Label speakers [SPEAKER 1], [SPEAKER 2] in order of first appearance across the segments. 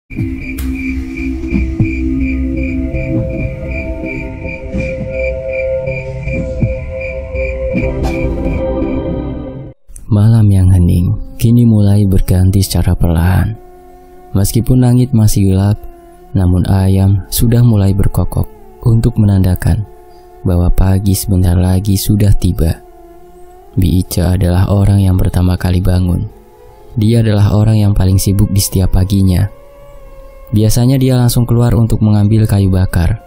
[SPEAKER 1] Malam yang hening kini mulai berganti secara perlahan. Meskipun langit masih gelap, namun ayam sudah mulai berkokok untuk menandakan bahwa pagi sebentar lagi sudah tiba. Bi Ice adalah orang yang pertama kali bangun. Dia adalah orang yang paling sibuk di setiap paginya. Biasanya dia langsung keluar untuk mengambil kayu bakar.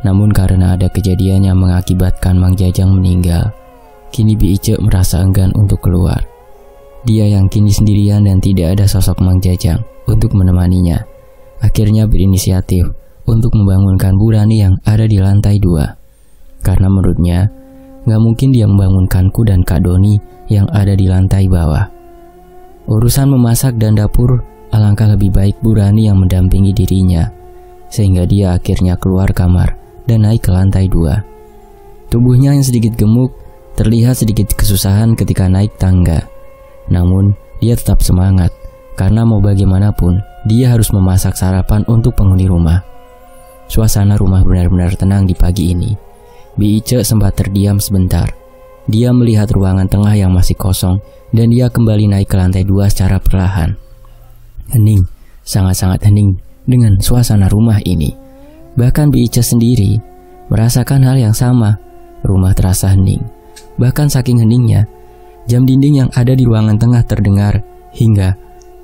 [SPEAKER 1] Namun karena ada kejadian yang mengakibatkan Mang Jajang meninggal, kini Bi Ice merasa enggan untuk keluar. Dia yang kini sendirian dan tidak ada sosok Mang Jajang untuk menemaninya, akhirnya berinisiatif untuk membangunkan Bu Rani yang ada di lantai 2. Karena menurutnya, gak mungkin dia membangunkanku dan Kak Doni yang ada di lantai bawah. Urusan memasak dan dapur, alangkah lebih baik Bu Rani yang mendampingi dirinya, sehingga dia akhirnya keluar kamar dan naik ke lantai 2. Tubuhnya yang sedikit gemuk, terlihat sedikit kesusahan ketika naik tangga. Namun, dia tetap semangat, karena mau bagaimanapun, dia harus memasak sarapan untuk penghuni rumah. Suasana rumah benar-benar tenang di pagi ini. Bi Ice sempat terdiam sebentar. Dia melihat ruangan tengah yang masih kosong, dan dia kembali naik ke lantai 2 secara perlahan. Hening, sangat-sangat hening dengan suasana rumah ini. Bahkan Bi Ice sendiri merasakan hal yang sama. Rumah terasa hening. Bahkan saking heningnya, jam dinding yang ada di ruangan tengah terdengar hingga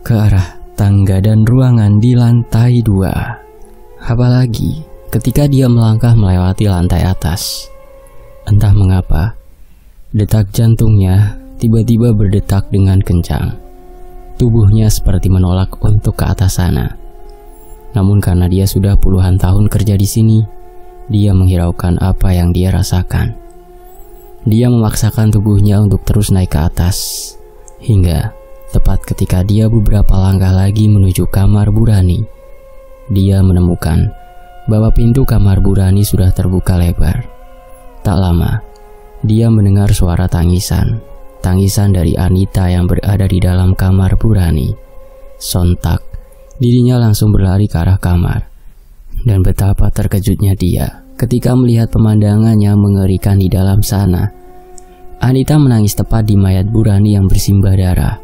[SPEAKER 1] ke arah tangga dan ruangan di lantai 2. Apalagi ketika dia melangkah melewati lantai atas. Entah mengapa, detak jantungnya tiba-tiba berdetak dengan kencang. Tubuhnya seperti menolak untuk ke atas sana. Namun karena dia sudah puluhan tahun kerja di sini, dia menghiraukan apa yang dia rasakan. Dia memaksakan tubuhnya untuk terus naik ke atas. Hingga tepat ketika dia beberapa langkah lagi menuju kamar Bu Rani, dia menemukan bahwa pintu kamar Bu Rani sudah terbuka lebar. Tak lama, dia mendengar suara tangisan. Tangisan dari Anita yang berada di dalam kamar Bu Rani. Sontak, dirinya langsung berlari ke arah kamar. Dan betapa terkejutnya dia ketika melihat pemandangan yang mengerikan di dalam sana. Anita menangis tepat di mayat Bu Rani yang bersimbah darah.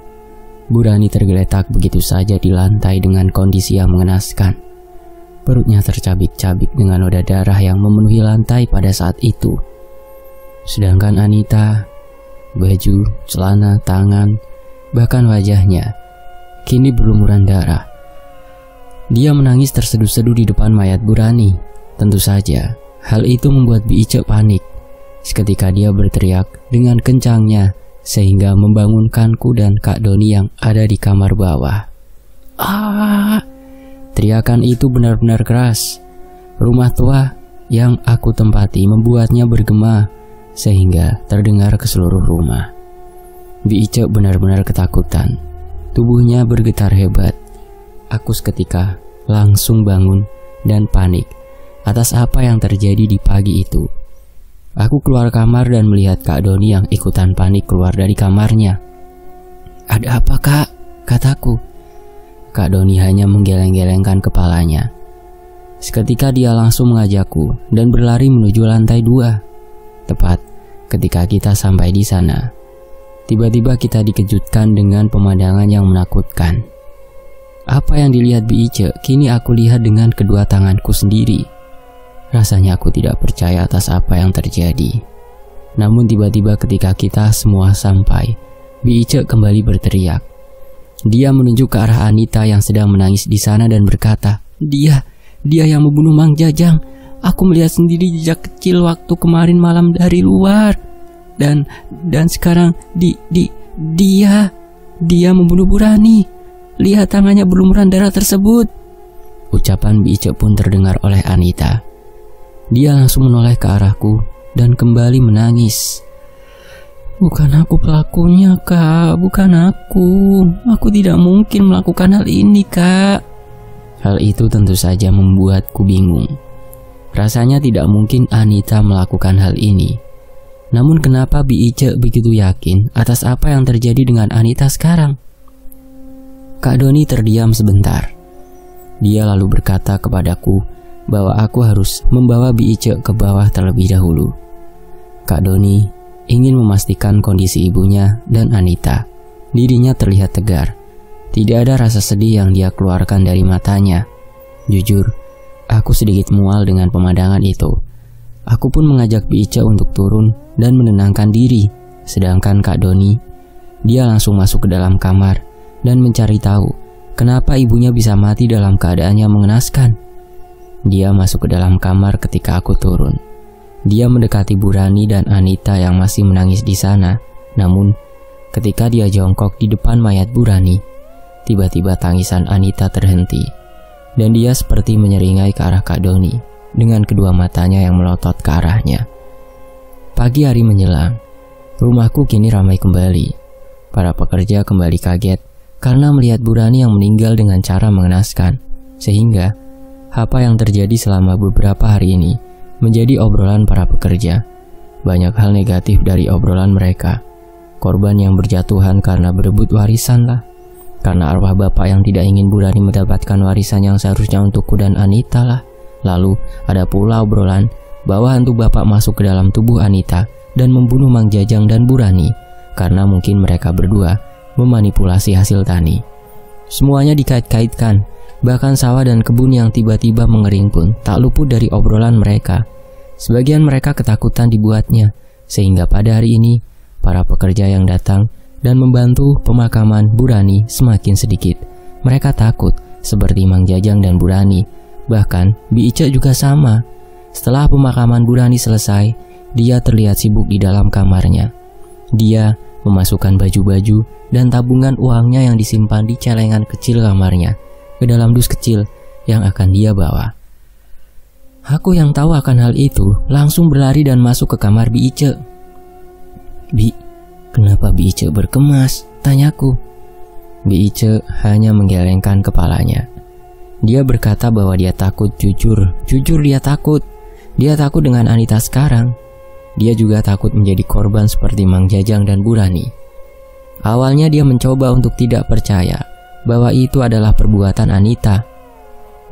[SPEAKER 1] Bu Rani tergeletak begitu saja di lantai dengan kondisi yang mengenaskan. Perutnya tercabik-cabik dengan noda darah yang memenuhi lantai pada saat itu. Sedangkan Anita, baju, celana, tangan, bahkan wajahnya kini berlumuran darah. Dia menangis terseduh-seduh di depan mayat Bu Rani. Tentu saja, hal itu membuat Bi Ice panik. Seketika dia berteriak dengan kencangnya sehingga membangunkanku dan Kak Doni yang ada di kamar bawah. Ah! Teriakan itu benar-benar keras. Rumah tua yang aku tempati membuatnya bergema sehingga terdengar ke seluruh rumah. Bi Ice benar-benar ketakutan. Tubuhnya bergetar hebat. Aku seketika langsung bangun dan panik atas apa yang terjadi di pagi itu. Aku keluar kamar dan melihat Kak Doni yang ikutan panik keluar dari kamarnya. "Ada apa, Kak?" kataku. Kak Doni hanya menggeleng-gelengkan kepalanya. Seketika dia langsung mengajakku dan berlari menuju lantai 2. Tepat ketika kita sampai di sana, tiba-tiba kita dikejutkan dengan pemandangan yang menakutkan. Apa yang dilihat Bi Ice, kini aku lihat dengan kedua tanganku sendiri. Rasanya aku tidak percaya atas apa yang terjadi. Namun tiba-tiba ketika kita semua sampai, Bi Ice kembali berteriak. Dia menunjuk ke arah Anita yang sedang menangis di sana dan berkata, Dia yang membunuh Mang Jajang. Aku melihat sendiri jejak kecil waktu kemarin malam dari luar. Dan sekarang dia membunuh Bu Rani. Lihat tangannya berlumuran darah tersebut." Ucapan Bi Ice pun terdengar oleh Anita. Dia langsung menoleh ke arahku dan kembali menangis. "Bukan aku pelakunya, Kak. Bukan aku. Aku tidak mungkin melakukan hal ini, Kak." Hal itu tentu saja membuatku bingung. Rasanya tidak mungkin Anita melakukan hal ini. Namun kenapa Bi Ice begitu yakin atas apa yang terjadi dengan Anita sekarang? Kak Doni terdiam sebentar. Dia lalu berkata kepadaku bahwa aku harus membawa Bi Ice ke bawah terlebih dahulu. Kak Doni ingin memastikan kondisi ibunya dan Anita. Dirinya terlihat tegar. Tidak ada rasa sedih yang dia keluarkan dari matanya. Jujur, aku sedikit mual dengan pemandangan itu. Aku pun mengajak Bi Ice untuk turun dan menenangkan diri. Sedangkan Kak Doni, dia langsung masuk ke dalam kamar dan mencari tahu kenapa ibunya bisa mati dalam keadaan yang mengenaskan. Dia masuk ke dalam kamar ketika aku turun. Dia mendekati Bu Rani dan Anita yang masih menangis di sana. Namun, ketika dia jongkok di depan mayat Bu Rani, tiba-tiba tangisan Anita terhenti. Dan dia seperti menyeringai ke arah Kak Doni dengan kedua matanya yang melotot ke arahnya. Pagi hari menjelang, rumahku kini ramai kembali. Para pekerja kembali kaget karena melihat Bu Rani yang meninggal dengan cara mengenaskan. Sehingga, apa yang terjadi selama beberapa hari ini menjadi obrolan para pekerja. Banyak hal negatif dari obrolan mereka. Korban yang berjatuhan karena berebut warisan lah. Karena arwah bapak yang tidak ingin Bu Rani mendapatkan warisan yang seharusnya untukku dan Anita lah. Lalu ada pula obrolan bahwa hantu bapak masuk ke dalam tubuh Anita dan membunuh Mang Jajang dan Bu Rani karena mungkin mereka berdua memanipulasi hasil tani. Semuanya dikait-kaitkan, bahkan sawah dan kebun yang tiba-tiba mengering pun tak luput dari obrolan mereka. Sebagian mereka ketakutan dibuatnya, sehingga pada hari ini para pekerja yang datang dan membantu pemakaman Bu Rani semakin sedikit. Mereka takut seperti Mang Jajang dan Bu Rani. Bahkan Bi Ice juga sama. Setelah pemakaman Bu Rani selesai, dia terlihat sibuk di dalam kamarnya. Dia memasukkan baju-baju dan tabungan uangnya yang disimpan di celengan kecil kamarnya ke dalam dus kecil yang akan dia bawa. Aku yang tahu akan hal itu langsung berlari dan masuk ke kamar Bi Ice. "Bi, kenapa Bi Ice berkemas?" tanyaku. Bi Ice hanya menggelengkan kepalanya. Dia berkata bahwa dia takut, jujur dia takut. Dia takut dengan Anita sekarang. Dia juga takut menjadi korban seperti Mang Jajang dan Bu Rani. Awalnya dia mencoba untuk tidak percaya bahwa itu adalah perbuatan Anita.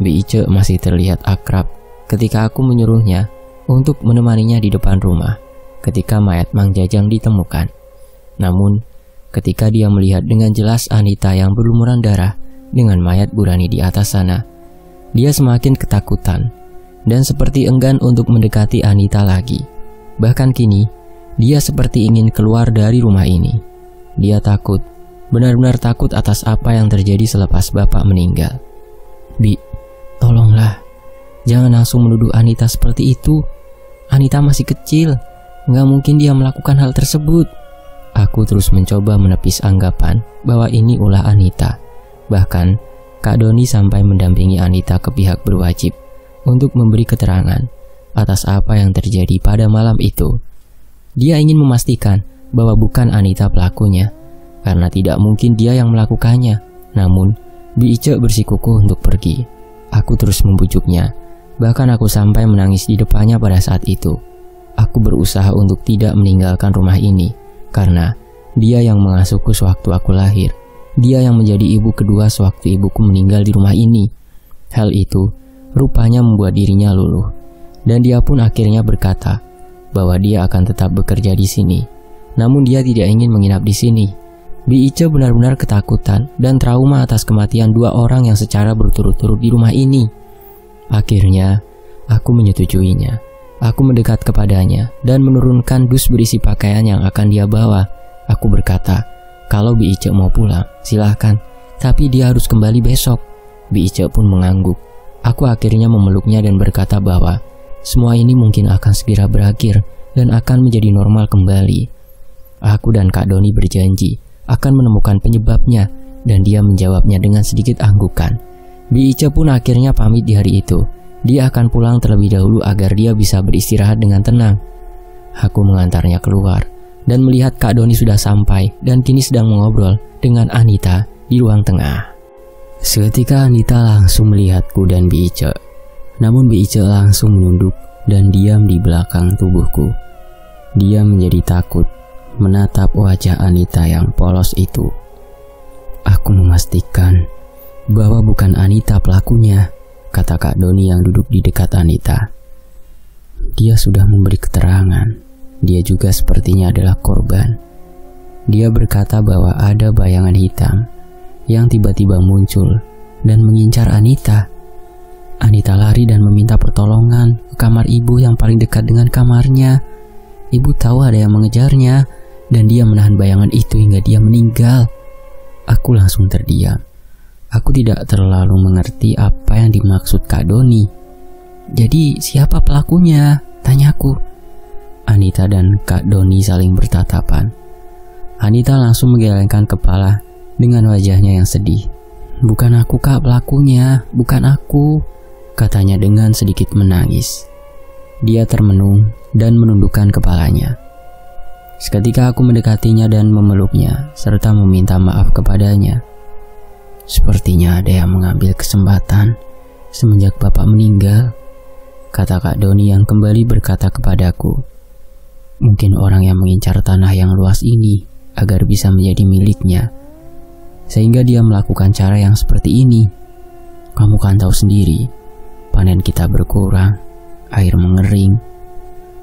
[SPEAKER 1] Bi Ice masih terlihat akrab ketika aku menyuruhnya untuk menemaninya di depan rumah ketika mayat Mang Jajang ditemukan. Namun, ketika dia melihat dengan jelas Anita yang berlumuran darah dengan mayat Bu Rani di atas sana, dia semakin ketakutan dan seperti enggan untuk mendekati Anita lagi. Bahkan kini, dia seperti ingin keluar dari rumah ini. Dia takut, benar-benar takut atas apa yang terjadi selepas bapak meninggal. "Bi, tolonglah, jangan langsung menuduh Anita seperti itu. Anita masih kecil, nggak mungkin dia melakukan hal tersebut." Aku terus mencoba menepis anggapan bahwa ini ulah Anita. Bahkan, Kak Doni sampai mendampingi Anita ke pihak berwajib untuk memberi keterangan atas apa yang terjadi pada malam itu. Dia ingin memastikan bahwa bukan Anita pelakunya, karena tidak mungkin dia yang melakukannya. Namun, Bi Ice bersikukuh untuk pergi. Aku terus membujuknya, bahkan aku sampai menangis di depannya pada saat itu. Aku berusaha untuk tidak meninggalkan rumah ini, karena dia yang mengasuhku sewaktu aku lahir. Dia yang menjadi ibu kedua sewaktu ibuku meninggal di rumah ini. Hal itu rupanya membuat dirinya luluh. Dan dia pun akhirnya berkata bahwa dia akan tetap bekerja di sini. Namun dia tidak ingin menginap di sini. Bi Ice benar-benar ketakutan dan trauma atas kematian dua orang yang secara berturut-turut di rumah ini. Akhirnya, aku menyetujuinya. Aku mendekat kepadanya dan menurunkan dus berisi pakaian yang akan dia bawa. Aku berkata, kalau Bi Ice mau pulang, silahkan. Tapi dia harus kembali besok. Bi Ice pun mengangguk. Aku akhirnya memeluknya dan berkata bahwa semua ini mungkin akan segera berakhir dan akan menjadi normal kembali. Aku dan Kak Doni berjanji akan menemukan penyebabnya, dan dia menjawabnya dengan sedikit anggukan. Bi Ice pun akhirnya pamit di hari itu. Dia akan pulang terlebih dahulu agar dia bisa beristirahat dengan tenang. Aku mengantarnya keluar dan melihat Kak Doni sudah sampai dan kini sedang mengobrol dengan Anita di ruang tengah. Seketika Anita langsung melihatku dan Bi Ice. Namun Bi Ice langsung menunduk dan diam di belakang tubuhku. Dia menjadi takut menatap wajah Anita yang polos itu. Aku memastikan bahwa bukan Anita pelakunya, kata Kak Doni yang duduk di dekat Anita. Dia sudah memberi keterangan. Dia juga sepertinya adalah korban. Dia berkata bahwa ada bayangan hitam yang tiba-tiba muncul dan mengincar Anita. Anita lari dan meminta pertolongan ke kamar ibu yang paling dekat dengan kamarnya. Ibu tahu ada yang mengejarnya dan dia menahan bayangan itu hingga dia meninggal. Aku langsung terdiam. Aku tidak terlalu mengerti apa yang dimaksud Kak Doni. Jadi siapa pelakunya? Tanyaku. Anita dan Kak Doni saling bertatapan. Anita langsung menggelengkan kepala dengan wajahnya yang sedih. Bukan aku Kak pelakunya, bukan aku, katanya dengan sedikit menangis. Dia termenung dan menundukkan kepalanya. Seketika aku mendekatinya dan memeluknya serta meminta maaf kepadanya. Sepertinya ada yang mengambil kesempatan semenjak Bapak meninggal, kata Kak Doni yang kembali berkata kepadaku. Mungkin orang yang mengincar tanah yang luas ini agar bisa menjadi miliknya, sehingga dia melakukan cara yang seperti ini. Kamu kan tahu sendiri, panen kita berkurang, air mengering.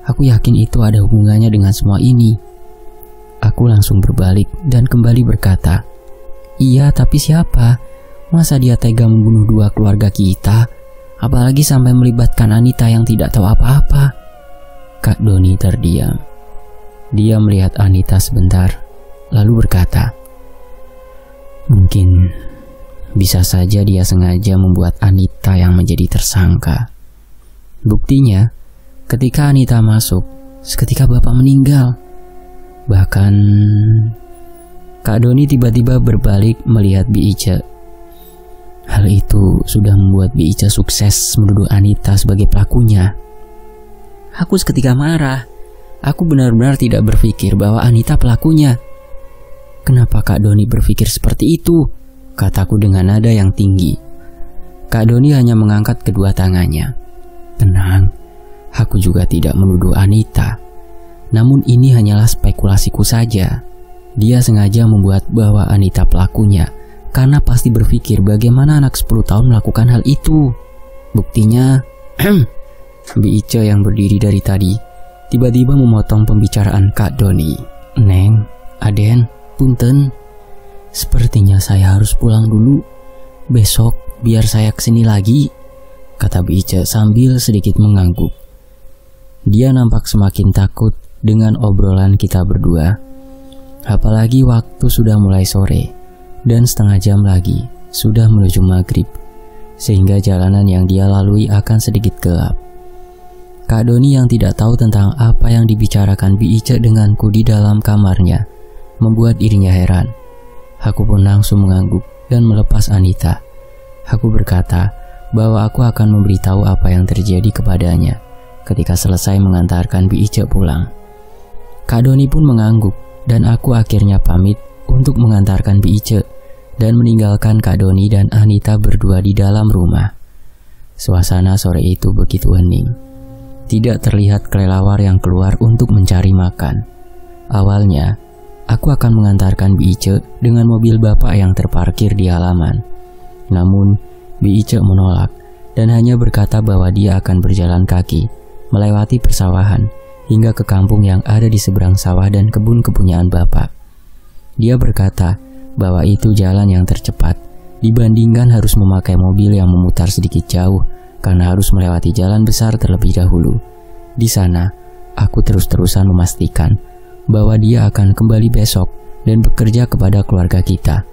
[SPEAKER 1] Aku yakin itu ada hubungannya dengan semua ini. Aku langsung berbalik dan kembali berkata, iya, tapi siapa? Masa dia tega membunuh dua keluarga kita? Apalagi sampai melibatkan Anita yang tidak tahu apa-apa. Kak Doni terdiam. Dia melihat Anita sebentar, lalu berkata, mungkin bisa saja dia sengaja membuat Anita yang menjadi tersangka. Buktinya, ketika Anita masuk, seketika Bapak meninggal. Bahkan Kak Doni tiba-tiba berbalik melihat Bi Ica. Hal itu sudah membuat Bi Ica sukses menuduh Anita sebagai pelakunya. Aku seketika marah. Aku benar-benar tidak berpikir bahwa Anita pelakunya. Kenapa Kak Doni berpikir seperti itu? Kataku dengan nada yang tinggi. Kak Doni hanya mengangkat kedua tangannya. Tenang, aku juga tidak menuduh Anita. Namun ini hanyalah spekulasiku saja. Dia sengaja membuat bahwa Anita pelakunya karena pasti berpikir bagaimana anak 10 tahun melakukan hal itu. Buktinya, Bi Ica yang berdiri dari tadi tiba-tiba memotong pembicaraan Kak Doni. Neng, Aden, punten. Sepertinya saya harus pulang dulu. Besok biar saya kesini lagi, kata Bi Ica sambil sedikit mengangguk. Dia nampak semakin takut dengan obrolan kita berdua. Apalagi waktu sudah mulai sore dan setengah jam lagi sudah menuju maghrib, sehingga jalanan yang dia lalui akan sedikit gelap. Kak Doni yang tidak tahu tentang apa yang dibicarakan Bi Ica denganku di dalam kamarnya membuat dirinya heran. Aku pun langsung mengangguk dan melepas Anita. Aku berkata bahwa aku akan memberitahu apa yang terjadi kepadanya ketika selesai mengantarkan Bi Ica pulang. Kak Doni pun mengangguk dan aku akhirnya pamit untuk mengantarkan Bi Ica dan meninggalkan Kak Doni dan Anita berdua di dalam rumah. Suasana sore itu begitu hening. Tidak terlihat kelelawar yang keluar untuk mencari makan. Awalnya, aku akan mengantarkan Bi Ica dengan mobil bapak yang terparkir di halaman. Namun, Bi Ica menolak dan hanya berkata bahwa dia akan berjalan kaki melewati persawahan hingga ke kampung yang ada di seberang sawah dan kebun kepunyaan bapak. Dia berkata bahwa itu jalan yang tercepat dibandingkan harus memakai mobil yang memutar sedikit jauh karena harus melewati jalan besar terlebih dahulu. Di sana, aku terus-terusan memastikan bahwa dia akan kembali besok dan bekerja kepada keluarga kita.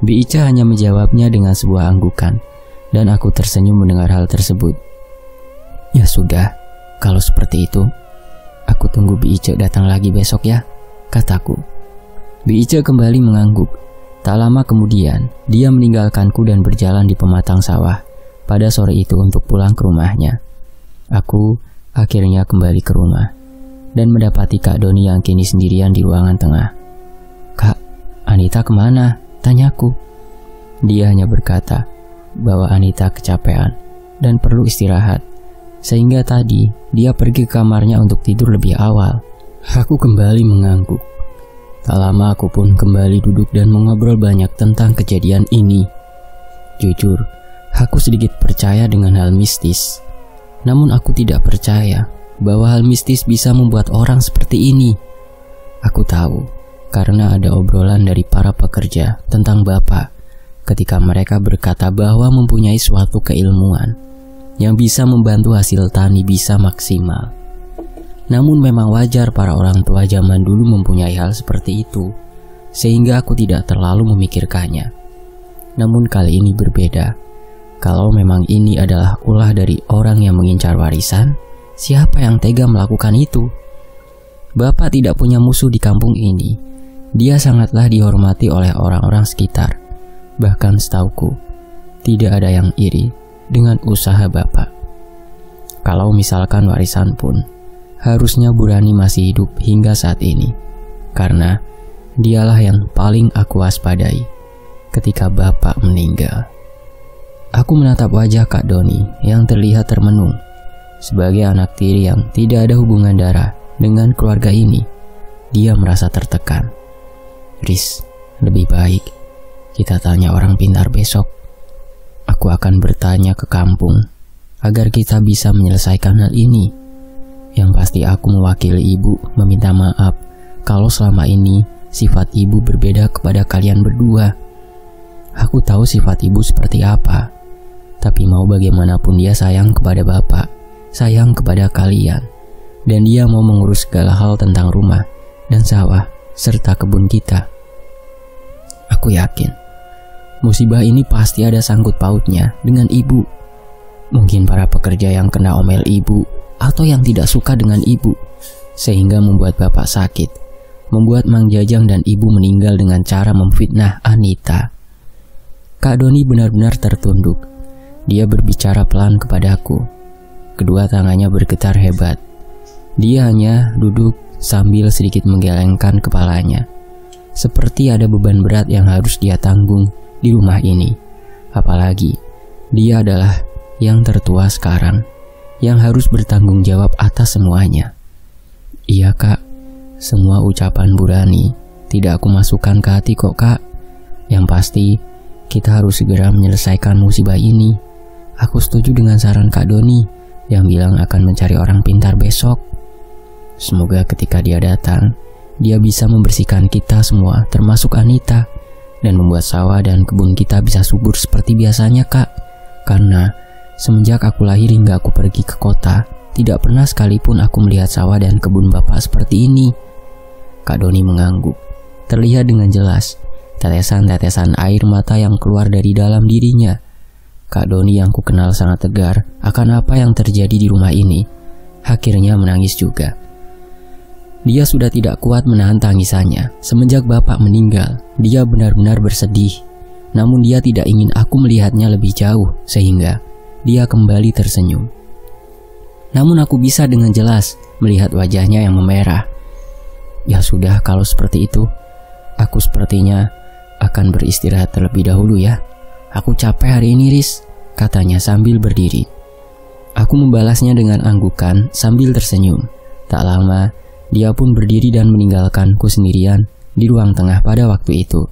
[SPEAKER 1] Bi Ica hanya menjawabnya dengan sebuah anggukan dan aku tersenyum mendengar hal tersebut. Ya sudah, kalau seperti itu, aku tunggu Bi Ica datang lagi besok ya, kataku. Bi Ica kembali mengangguk. Tak lama kemudian, dia meninggalkanku dan berjalan di pematang sawah pada sore itu untuk pulang ke rumahnya. Aku akhirnya kembali ke rumah dan mendapati Kak Doni yang kini sendirian di ruangan tengah. Kak, Anita kemana? Tanyaku. Dia hanya berkata bahwa Anita kecapean dan perlu istirahat, sehingga tadi dia pergi ke kamarnya untuk tidur lebih awal. Aku kembali mengangguk. Tak lama aku pun kembali duduk dan mengobrol banyak tentang kejadian ini. Jujur, aku sedikit percaya dengan hal mistis. Namun aku tidak percaya bahwa hal mistis bisa membuat orang seperti ini. Aku tahu karena ada obrolan dari para pekerja tentang Bapak ketika mereka berkata bahwa mempunyai suatu keilmuan yang bisa membantu hasil tani bisa maksimal. Namun memang wajar para orang tua zaman dulu mempunyai hal seperti itu, sehingga aku tidak terlalu memikirkannya. Namun kali ini berbeda. Kalau memang ini adalah ulah dari orang yang mengincar warisan, siapa yang tega melakukan itu? Bapak tidak punya musuh di kampung ini. Dia sangatlah dihormati oleh orang-orang sekitar. Bahkan setauku, tidak ada yang iri dengan usaha Bapak. Kalau misalkan warisan pun, harusnya Bu Rani masih hidup hingga saat ini, karena dialah yang paling aku waspadai ketika Bapak meninggal. Aku menatap wajah Kak Doni yang terlihat termenung. Sebagai anak tiri yang tidak ada hubungan darah dengan keluarga ini, dia merasa tertekan. Riz, lebih baik kita tanya orang pintar besok. Aku akan bertanya ke kampung agar kita bisa menyelesaikan hal ini. Yang pasti aku mewakili ibu meminta maaf kalau selama ini sifat ibu berbeda kepada kalian berdua. Aku tahu sifat ibu seperti apa, tapi mau bagaimanapun dia sayang kepada Bapak, sayang kepada kalian, dan dia mau mengurus segala hal tentang rumah dan sawah serta kebun kita. Aku yakin musibah ini pasti ada sangkut pautnya dengan ibu. Mungkin para pekerja yang kena omel ibu atau yang tidak suka dengan ibu, sehingga membuat Bapak sakit, membuat Mang Jajang dan ibu meninggal dengan cara memfitnah Anita. Kak Doni benar-benar tertunduk. Dia berbicara pelan kepadaku. Kedua tangannya bergetar hebat. Dia hanya duduk sambil sedikit menggelengkan kepalanya, seperti ada beban berat yang harus dia tanggung di rumah ini. Apalagi dia adalah yang tertua sekarang, yang harus bertanggung jawab atas semuanya. Iya Kak, semua ucapan Bu Rani tidak aku masukkan ke hati kok Kak. Yang pasti kita harus segera menyelesaikan musibah ini. Aku setuju dengan saran Kak Doni yang bilang akan mencari orang pintar besok. Semoga ketika dia datang, dia bisa membersihkan kita semua termasuk Anita, dan membuat sawah dan kebun kita bisa subur seperti biasanya Kak. Karena semenjak aku lahir hingga aku pergi ke kota, tidak pernah sekalipun aku melihat sawah dan kebun Bapak seperti ini. Kak Doni mengangguk. Terlihat dengan jelas tetesan-tetesan air mata yang keluar dari dalam dirinya. Kak Doni yang ku kenal sangat tegar akan apa yang terjadi di rumah ini, akhirnya menangis juga. Dia sudah tidak kuat menahan tangisannya. Semenjak Bapak meninggal, dia benar-benar bersedih. Namun dia tidak ingin aku melihatnya lebih jauh, sehingga dia kembali tersenyum. Namun aku bisa dengan jelas melihat wajahnya yang memerah. Ya sudah, kalau seperti itu, aku sepertinya akan beristirahat terlebih dahulu ya. Aku capek hari ini Riz, katanya sambil berdiri. Aku membalasnya dengan anggukan sambil tersenyum. Tak lama, dia pun berdiri dan meninggalkanku sendirian di ruang tengah pada waktu itu.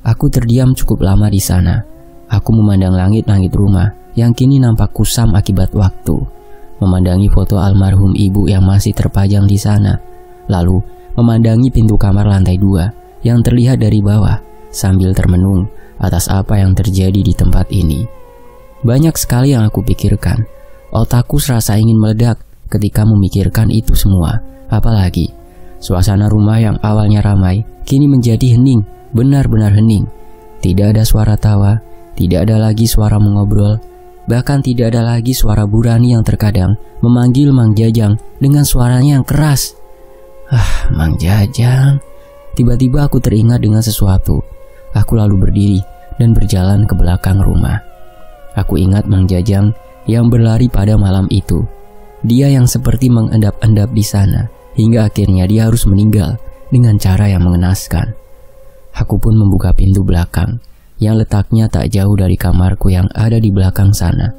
[SPEAKER 1] Aku terdiam cukup lama di sana. Aku memandang langit-langit rumah yang kini nampak kusam akibat waktu, memandangi foto almarhum ibu yang masih terpajang di sana, lalu memandangi pintu kamar lantai 2 yang terlihat dari bawah sambil termenung atas apa yang terjadi di tempat ini. Banyak sekali yang aku pikirkan. Otakku serasa ingin meledak ketika memikirkan itu semua. Apalagi suasana rumah yang awalnya ramai kini menjadi hening, benar-benar hening. Tidak ada suara tawa, tidak ada lagi suara mengobrol, bahkan tidak ada lagi suara Bu Rani yang terkadang memanggil Mang Jajang dengan suaranya yang keras. Mang Jajang. Tiba-tiba aku teringat dengan sesuatu. Aku lalu berdiri dan berjalan ke belakang rumah. Aku ingat Mang Jajang yang berlari pada malam itu. Dia yang seperti mengendap-endap di sana, hingga akhirnya dia harus meninggal dengan cara yang mengenaskan. Aku pun membuka pintu belakang yang letaknya tak jauh dari kamarku yang ada di belakang sana.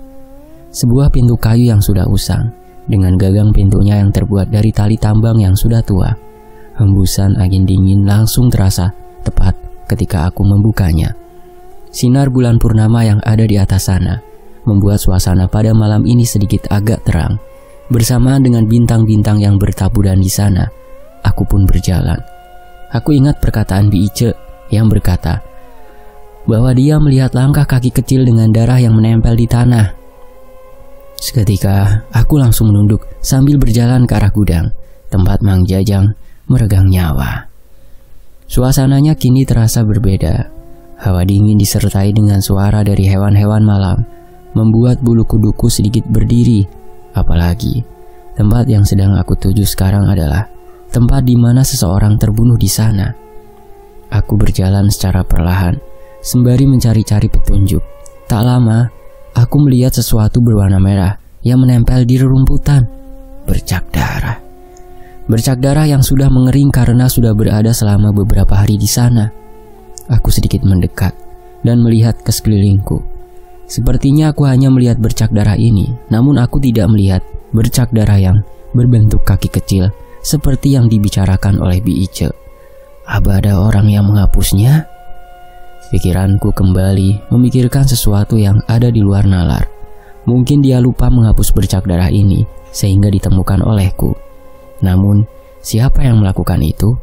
[SPEAKER 1] Sebuah pintu kayu yang sudah usang, dengan gagang pintunya yang terbuat dari tali tambang yang sudah tua. Hembusan angin dingin langsung terasa tepat ketika aku membukanya. Sinar bulan purnama yang ada di atas sana membuat suasana pada malam ini sedikit agak terang. Bersamaan dengan bintang-bintang yang bertaburan di sana, aku pun berjalan. Aku ingat perkataan Bi Ice yang berkata bahwa dia melihat langkah kaki kecil dengan darah yang menempel di tanah. Seketika, aku langsung menunduk sambil berjalan ke arah gudang, tempat Mang Jajang meregang nyawa. Suasananya kini terasa berbeda. Hawa dingin disertai dengan suara dari hewan-hewan malam membuat bulu kuduku sedikit berdiri. Apalagi, tempat yang sedang aku tuju sekarang adalah tempat di mana seseorang terbunuh di sana. Aku berjalan secara perlahan, sembari mencari-cari petunjuk. Tak lama, aku melihat sesuatu berwarna merah yang menempel di rerumputan. Bercak darah. Bercak darah yang sudah mengering karena sudah berada selama beberapa hari di sana. Aku sedikit mendekat dan melihat ke sekelilingku. Sepertinya aku hanya melihat bercak darah ini, namun aku tidak melihat bercak darah yang berbentuk kaki kecil seperti yang dibicarakan oleh Bi Ice. Apa ada orang yang menghapusnya? Pikiranku kembali memikirkan sesuatu yang ada di luar nalar. Mungkin dia lupa menghapus bercak darah ini sehingga ditemukan olehku. Namun, siapa yang melakukan itu?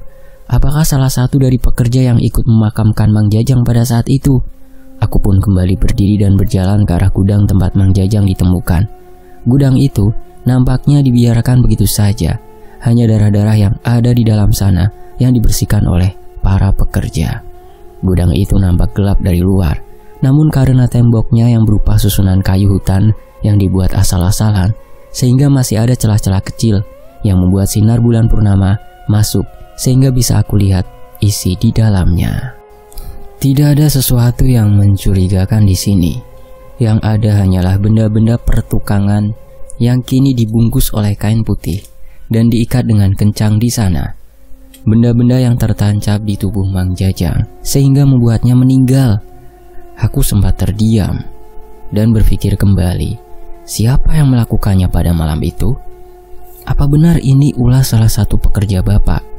[SPEAKER 1] Apakah salah satu dari pekerja yang ikut memakamkan Mang Jajang pada saat itu? Aku pun kembali berdiri dan berjalan ke arah gudang tempat Mang Jajang ditemukan. Gudang itu nampaknya dibiarkan begitu saja. Hanya darah-darah yang ada di dalam sana yang dibersihkan oleh para pekerja. Gudang itu nampak gelap dari luar. Namun karena temboknya yang berupa susunan kayu hutan yang dibuat asal-asalan, sehingga masih ada celah-celah kecil yang membuat sinar bulan purnama masuk sehingga bisa aku lihat isi di dalamnya. Tidak ada sesuatu yang mencurigakan di sini. Yang ada hanyalah benda-benda pertukangan yang kini dibungkus oleh kain putih dan diikat dengan kencang di sana. Benda-benda yang tertancap di tubuh Mang Jajang sehingga membuatnya meninggal. Aku sempat terdiam dan berpikir kembali, siapa yang melakukannya pada malam itu? Apa benar ini ulah salah satu pekerja bapak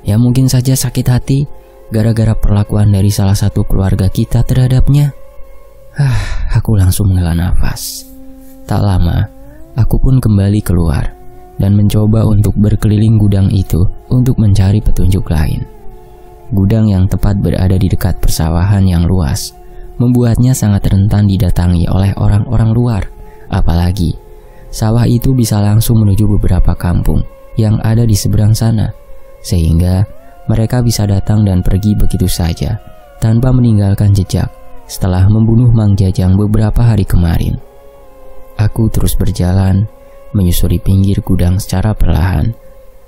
[SPEAKER 1] yang mungkin saja sakit hati gara-gara perlakuan dari salah satu keluarga kita terhadapnya? Aku langsung menghela nafas. Tak lama, aku pun kembali keluar dan mencoba untuk berkeliling gudang itu untuk mencari petunjuk lain. Gudang yang tepat berada di dekat persawahan yang luas, membuatnya sangat rentan didatangi oleh orang-orang luar. Apalagi, sawah itu bisa langsung menuju beberapa kampung yang ada di seberang sana, sehingga mereka bisa datang dan pergi begitu saja tanpa meninggalkan jejak setelah membunuh Mang Jajang beberapa hari kemarin. Aku terus berjalan, menyusuri pinggir gudang secara perlahan.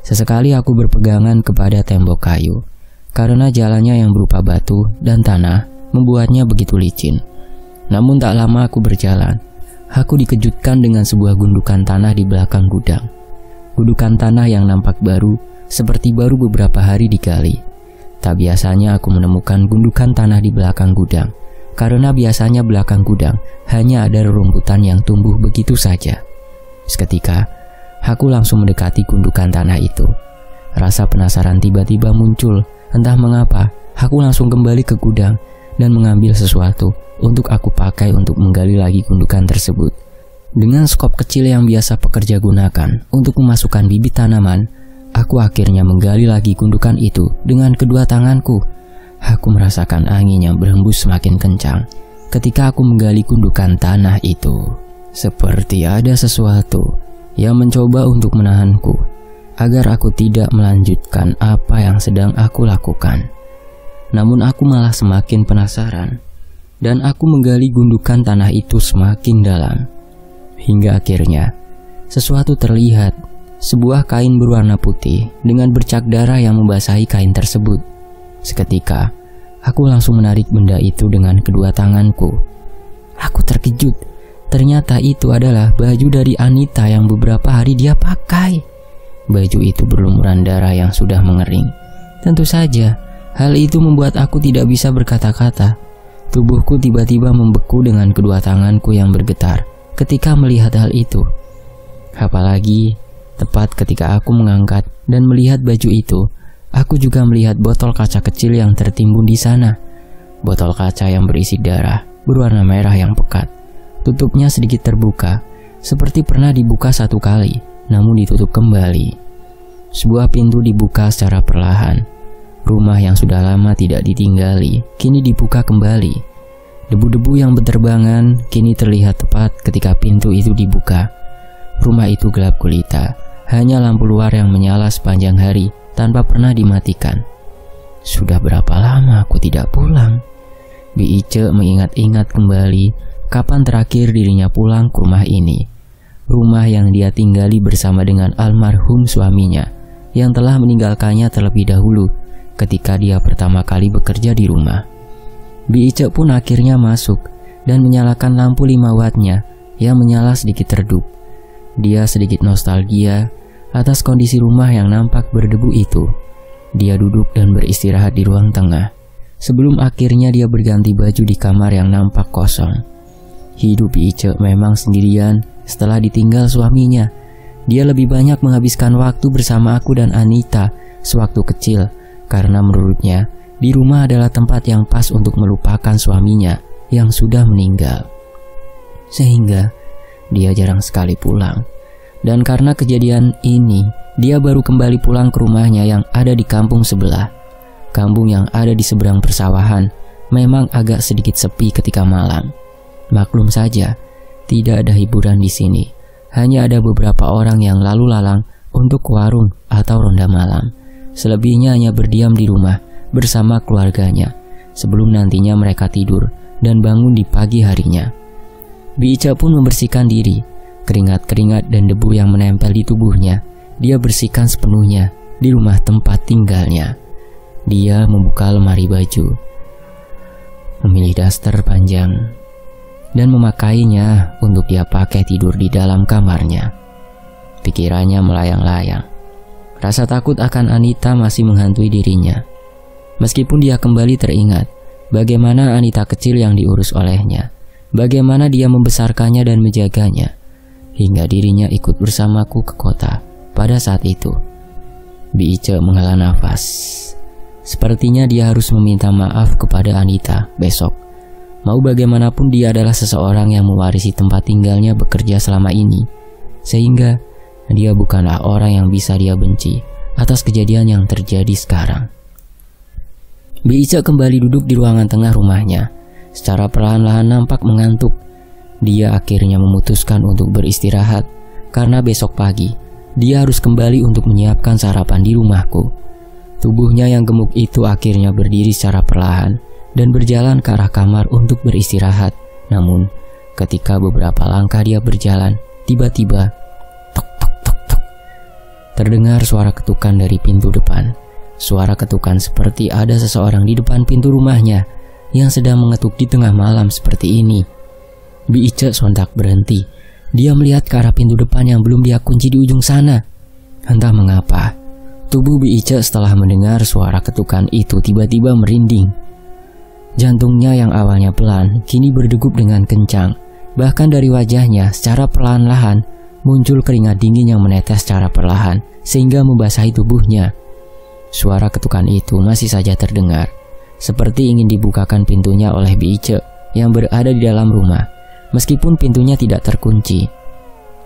[SPEAKER 1] Sesekali aku berpegangan kepada tembok kayu, karena jalannya yang berupa batu dan tanah membuatnya begitu licin. Namun tak lama aku berjalan, aku dikejutkan dengan sebuah gundukan tanah di belakang gudang. Gundukan tanah yang nampak baru, seperti baru beberapa hari digali. Tak biasanya aku menemukan gundukan tanah di belakang gudang, karena biasanya belakang gudang hanya ada rerumputan yang tumbuh begitu saja. Seketika, aku langsung mendekati gundukan tanah itu. Rasa penasaran tiba-tiba muncul. Entah mengapa, aku langsung kembali ke gudang dan mengambil sesuatu untuk aku pakai untuk menggali lagi gundukan tersebut. Dengan skop kecil yang biasa pekerja gunakan untuk memasukkan bibit tanaman, aku akhirnya menggali lagi gundukan itu dengan kedua tanganku. Aku merasakan angin yang berhembus semakin kencang ketika aku menggali gundukan tanah itu. Seperti ada sesuatu yang mencoba untuk menahanku agar aku tidak melanjutkan apa yang sedang aku lakukan. Namun aku malah semakin penasaran dan aku menggali gundukan tanah itu semakin dalam. Hingga akhirnya sesuatu terlihat, sebuah kain berwarna putih dengan bercak darah yang membasahi kain tersebut. Seketika, aku langsung menarik benda itu dengan kedua tanganku. Aku terkejut. Ternyata itu adalah baju dari Anita yang beberapa hari dia pakai. Baju itu berlumuran darah yang sudah mengering. Tentu saja, hal itu membuat aku tidak bisa berkata-kata. Tubuhku tiba-tiba membeku dengan kedua tanganku yang bergetar ketika melihat hal itu. Apalagi, tepat ketika aku mengangkat dan melihat baju itu, aku juga melihat botol kaca kecil yang tertimbun di sana. botol kaca yang berisi darah berwarna merah yang pekat. Tutupnya sedikit terbuka, seperti pernah dibuka satu kali, namun ditutup kembali. Sebuah pintu dibuka secara perlahan. Rumah yang sudah lama tidak ditinggali, kini dibuka kembali. Debu-debu yang berterbangan kini terlihat tepat ketika pintu itu dibuka. Rumah itu gelap gulita, hanya lampu luar yang menyala sepanjang hari tanpa pernah dimatikan. Sudah berapa lama aku tidak pulang? Bi Ice mengingat-ingat kembali kapan terakhir dirinya pulang ke rumah ini. Rumah yang dia tinggali bersama dengan almarhum suaminya yang telah meninggalkannya terlebih dahulu ketika dia pertama kali bekerja di rumah. Bi Ice pun akhirnya masuk dan menyalakan lampu 5 wattnya yang menyala sedikit redup. Dia sedikit nostalgia atas kondisi rumah yang nampak berdebu itu. Dia duduk dan beristirahat di ruang tengah, sebelum akhirnya dia berganti baju di kamar yang nampak kosong. Hidup Bi Ice memang sendirian setelah ditinggal suaminya. Dia lebih banyak menghabiskan waktu bersama aku dan Anita sewaktu kecil, karena menurutnya di rumah adalah tempat yang pas untuk melupakan suaminya yang sudah meninggal. Sehingga dia jarang sekali pulang. Dan karena kejadian ini, dia baru kembali pulang ke rumahnya yang ada di kampung sebelah. Kampung yang ada di seberang persawahan memang agak sedikit sepi ketika malam. Maklum saja, tidak ada hiburan di sini. Hanya ada beberapa orang yang lalu lalang untuk ke warung atau ronda malam. Selebihnya hanya berdiam di rumah bersama keluarganya sebelum nantinya mereka tidur dan bangun di pagi harinya. Bi Ice pun membersihkan diri. Keringat-keringat dan debu yang menempel di tubuhnya dia bersihkan sepenuhnya di rumah tempat tinggalnya. Dia membuka lemari baju, memilih daster panjang, dan memakainya untuk dia pakai tidur di dalam kamarnya. Pikirannya melayang-layang. Rasa takut akan Anita masih menghantui dirinya. Meskipun dia kembali teringat bagaimana Anita kecil yang diurus olehnya, bagaimana dia membesarkannya dan menjaganya, hingga dirinya ikut bersamaku ke kota pada saat itu. Bi Ice menghela nafas. Sepertinya dia harus meminta maaf kepada Anita besok. Mau bagaimanapun dia adalah seseorang yang mewarisi tempat tinggalnya bekerja selama ini, sehingga dia bukanlah orang yang bisa dia benci atas kejadian yang terjadi sekarang. Bi Ice kembali duduk di ruangan tengah rumahnya. Secara perlahan-lahan nampak mengantuk. Dia akhirnya memutuskan untuk beristirahat karena besok pagi dia harus kembali untuk menyiapkan sarapan di rumahku. Tubuhnya yang gemuk itu akhirnya berdiri secara perlahan dan berjalan ke arah kamar untuk beristirahat. Namun, ketika beberapa langkah dia berjalan, tiba-tiba tok tok tok tok, terdengar suara ketukan dari pintu depan. Suara ketukan seperti ada seseorang di depan pintu rumahnya yang sedang mengetuk di tengah malam seperti ini. Bi Ice sontak berhenti. Dia melihat ke arah pintu depan yang belum dia kunci di ujung sana. Entah mengapa, tubuh Bi Ice setelah mendengar suara ketukan itu tiba-tiba merinding. Jantungnya yang awalnya pelan, kini berdegup dengan kencang. Bahkan dari wajahnya secara perlahan-lahan muncul keringat dingin yang menetes secara perlahan sehingga membasahi tubuhnya. Suara ketukan itu masih saja terdengar, seperti ingin dibukakan pintunya oleh Bi Ice yang berada di dalam rumah. Meskipun pintunya tidak terkunci,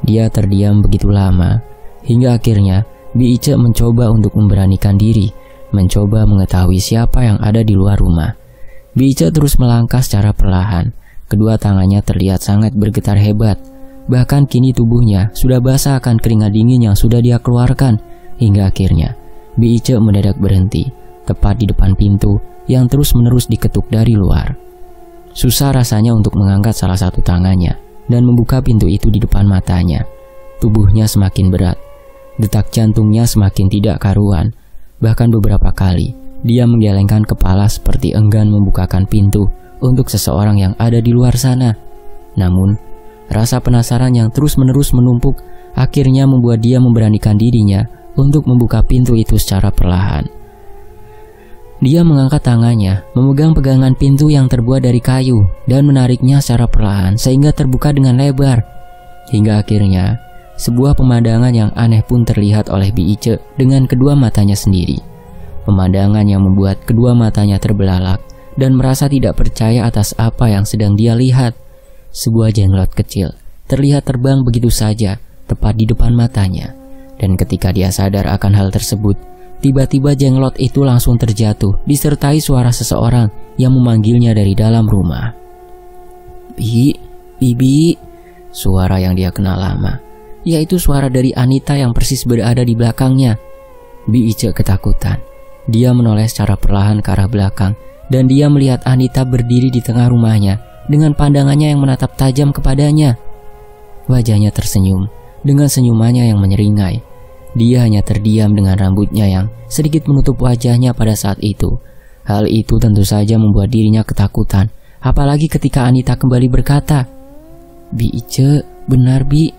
[SPEAKER 1] dia terdiam begitu lama hingga akhirnya Bi Ice mencoba untuk memberanikan diri, mencoba mengetahui siapa yang ada di luar rumah. Bi Ice terus melangkah secara perlahan. Kedua tangannya terlihat sangat bergetar hebat. Bahkan kini tubuhnya sudah basah akan keringat dingin yang sudah dia keluarkan. Hingga akhirnya Bi Ice mendadak berhenti tepat di depan pintu yang terus-menerus diketuk dari luar. Susah rasanya untuk mengangkat salah satu tangannya dan membuka pintu itu di depan matanya. Tubuhnya semakin berat. Detak jantungnya semakin tidak karuan. Bahkan beberapa kali dia menggelengkan kepala seperti enggan membukakan pintu untuk seseorang yang ada di luar sana. Namun, rasa penasaran yang terus-menerus menumpuk akhirnya membuat dia memberanikan dirinya untuk membuka pintu itu secara perlahan. Dia mengangkat tangannya, memegang pegangan pintu yang terbuat dari kayu dan menariknya secara perlahan sehingga terbuka dengan lebar. Hingga akhirnya, sebuah pemandangan yang aneh pun terlihat oleh Bi Ice dengan kedua matanya sendiri. Pemandangan yang membuat kedua matanya terbelalak dan merasa tidak percaya atas apa yang sedang dia lihat. Sebuah jenglot kecil terlihat terbang begitu saja tepat di depan matanya. Dan ketika dia sadar akan hal tersebut, tiba-tiba jenglot itu langsung terjatuh disertai suara seseorang yang memanggilnya dari dalam rumah. Bibi, suara yang dia kenal lama, yaitu suara dari Anita yang persis berada di belakangnya. Bi Ice ketakutan. Dia menoleh secara perlahan ke arah belakang dan dia melihat Anita berdiri di tengah rumahnya dengan pandangannya yang menatap tajam kepadanya. Wajahnya tersenyum dengan senyumannya yang menyeringai. Dia hanya terdiam dengan rambutnya yang sedikit menutup wajahnya pada saat itu. Hal itu tentu saja membuat dirinya ketakutan, apalagi ketika Anita kembali berkata, "Bi Ice, benar Bi,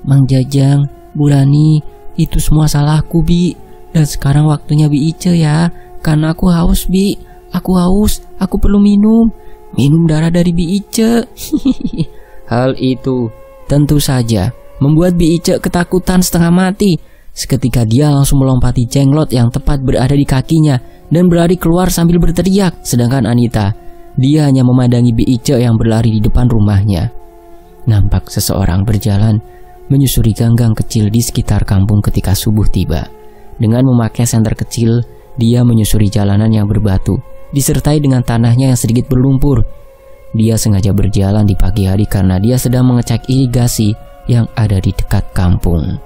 [SPEAKER 1] Mang Jajang, Bu Rani, itu semua salahku Bi. Dan sekarang waktunya Bi Ice ya, karena aku haus Bi, aku haus, aku perlu minum darah dari Bi Ice." Hal itu tentu saja membuat Bi Ice ketakutan setengah mati. Seketika dia langsung melompati jenglot yang tepat berada di kakinya dan berlari keluar sambil berteriak. Sedangkan Anita, dia hanya memandangi Bi Ice yang berlari di depan rumahnya. Nampak seseorang berjalan menyusuri gang-gang kecil di sekitar kampung ketika subuh tiba. Dengan memakai senter kecil, dia menyusuri jalanan yang berbatu disertai dengan tanahnya yang sedikit berlumpur. Dia sengaja berjalan di pagi hari karena dia sedang mengecek irigasi yang ada di dekat kampung.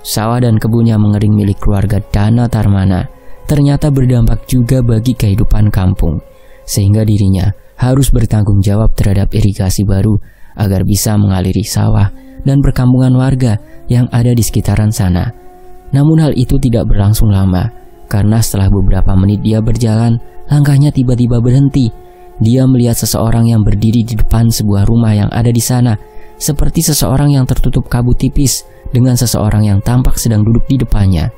[SPEAKER 1] Sawah dan kebun yang mengering milik keluarga Dana Tarmana ternyata berdampak juga bagi kehidupan kampung, sehingga dirinya harus bertanggung jawab terhadap irigasi baru agar bisa mengaliri sawah dan perkampungan warga yang ada di sekitaran sana. Namun hal itu tidak berlangsung lama, karena setelah beberapa menit dia berjalan, langkahnya tiba-tiba berhenti. Dia melihat seseorang yang berdiri di depan sebuah rumah yang ada di sana, seperti seseorang yang tertutup kabut tipis dengan seseorang yang tampak sedang duduk di depannya.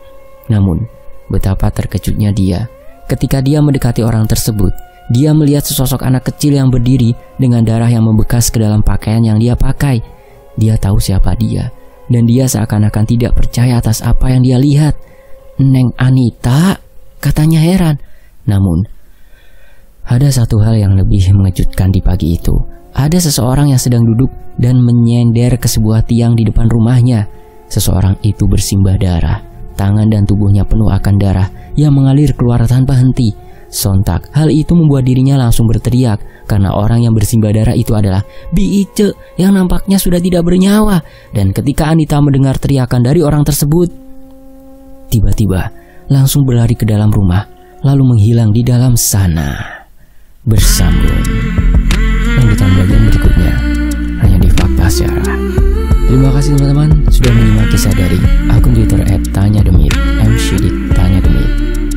[SPEAKER 1] Namun, betapa terkejutnya dia ketika dia mendekati orang tersebut. Dia melihat sesosok anak kecil yang berdiri dengan darah yang membekas ke dalam pakaian yang dia pakai. Dia tahu siapa dia, dan dia seakan-akan tidak percaya atas apa yang dia lihat. "Neng Anita?" katanya heran. Namun, ada satu hal yang lebih mengejutkan di pagi itu. Ada seseorang yang sedang duduk dan menyender ke sebuah tiang di depan rumahnya. Seseorang itu bersimbah darah. Tangan dan tubuhnya penuh akan darah yang mengalir keluar tanpa henti. Sontak, hal itu membuat dirinya langsung berteriak karena orang yang bersimbah darah itu adalah Bi Ice yang nampaknya sudah tidak bernyawa. Dan ketika Anita mendengar teriakan dari orang tersebut, tiba-tiba langsung berlari ke dalam rumah lalu menghilang di dalam sana. Bersambung lanjutan bagian berikutnya hanya di Fakta Sejarah. Terima kasih teman-teman sudah menyimak kisah dari akun Twitter @tanyademit @msyidik tanya demit.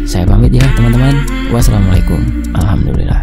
[SPEAKER 1] Saya pamit ya teman-teman. Wassalamualaikum. Alhamdulillah.